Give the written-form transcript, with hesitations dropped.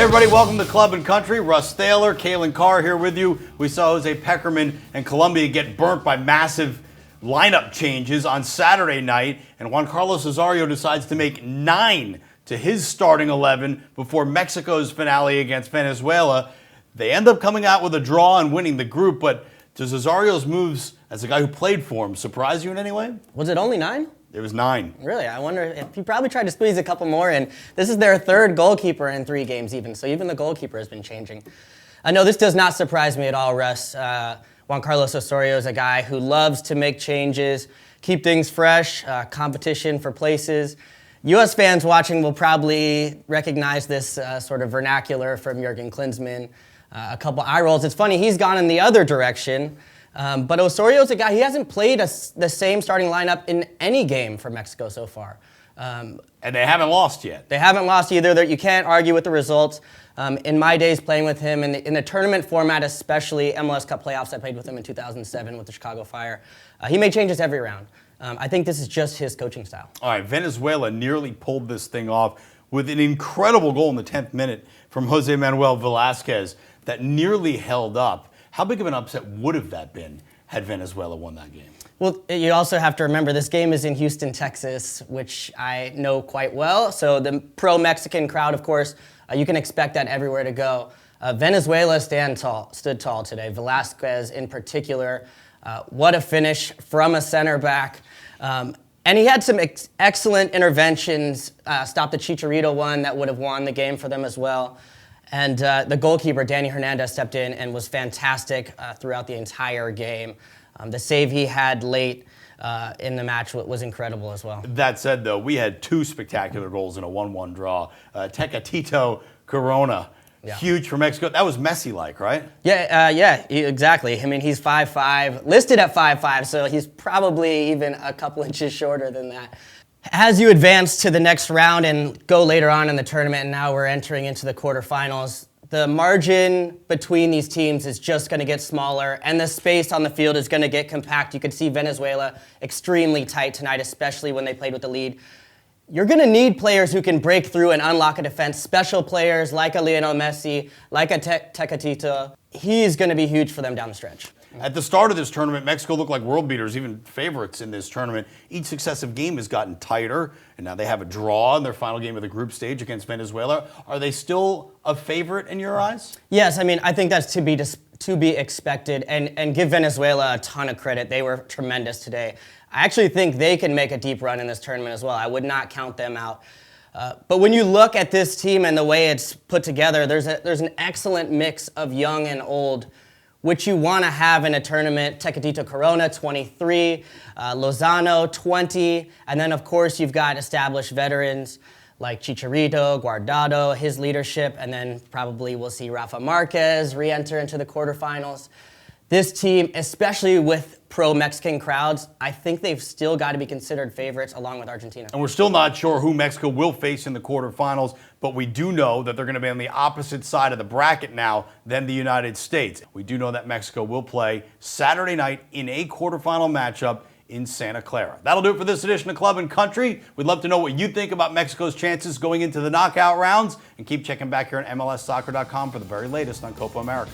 Hey everybody, welcome to Club and Country. Russ, Thaler, Calen, Carr here with you. We saw Jose Peckerman and Colombia get burnt by massive lineup changes on Saturday night, and Juan Carlos Osorio decides to make 9 to his starting 11 before Mexico's finale against Venezuela. They end up coming out with a draw and winning the group, but does Osorio's moves as a guy who played for him surprise you in any way? Was it only 9? It was 9. Really? I wonder if he probably tried to squeeze a couple more in. This is their third goalkeeper in 3 games even, so even the goalkeeper has been changing. No, this does not surprise me at all, Russ. Juan Carlos Osorio is a guy who loves to make changes, keep things fresh, competition for places. U.S. fans watching will probably recognize this sort of vernacular from Jurgen Klinsmann. A couple eye rolls. It's funny, he's gone in the other direction. But Osorio's a guy, he hasn't played the same starting lineup in any game for Mexico so far. And they haven't lost yet. They haven't lost either. You can't argue with the results. In my days playing with him, in the tournament format, especially MLS Cup playoffs, I played with him in 2007 with the Chicago Fire. He made changes every round. I think this is just his coaching style. All right, Venezuela nearly pulled this thing off with an incredible goal in the 10th minute from Jose Manuel Velasquez that nearly held up. How big of an upset would have that been had Venezuela won that game? Well, you also have to remember this game is in Houston, Texas, which I know quite well. So the pro-Mexican crowd, of course, you can expect that everywhere to go. Venezuela stood tall today. Velasquez in particular, what a finish from a center back. And he had some excellent interventions, stopped the Chicharito one that would have won the game for them as well. And the goalkeeper, Danny Hernandez, stepped in and was fantastic throughout the entire game. The save he had late in the match was incredible as well. That said, though, we had 2 spectacular goals in a 1-1 draw. Tecatito Golazo, huge for Mexico. That was Messi-like, right? Yeah, exactly. I mean, he's 5'5", listed at 5'5", so he's probably even a couple inches shorter than that. As you advance to the next round and go later on in the tournament, and now we're entering into the quarterfinals, the margin between these teams is just going to get smaller, and the space on the field is going to get compact. You could see Venezuela extremely tight tonight, especially when they played with the lead. You're going to need players who can break through and unlock a defense, special players like a Lionel Messi, like a Tecatito. He's going to be huge for them down the stretch. At the start of this tournament, Mexico looked like world beaters, even favorites in this tournament. Each successive game has gotten tighter, and now they have a draw in their final game of the group stage against Venezuela. Are they still a favorite in your eyes? Yes, I mean, I think that's to be expected, and give Venezuela a ton of credit. They were tremendous today. I actually think they can make a deep run in this tournament as well. I would not count them out. But when you look at this team and the way it's put together, there's an excellent mix of young and old, which you want to have in a tournament. Tecatito Corona, 23, Lozano, 20, and then of course you've got established veterans like Chicharito, Guardado, his leadership, and then probably we'll see Rafa Marquez re-enter into the quarterfinals. This team, especially with pro-Mexican crowds, I think they've still got to be considered favorites along with Argentina. And we're still not sure who Mexico will face in the quarterfinals, but we do know that they're going to be on the opposite side of the bracket now than the United States. We do know that Mexico will play Saturday night in a quarterfinal matchup in Santa Clara. That'll do it for this edition of Club and Country. We'd love to know what you think about Mexico's chances going into the knockout rounds, and keep checking back here on MLSsoccer.com for the very latest on Copa America.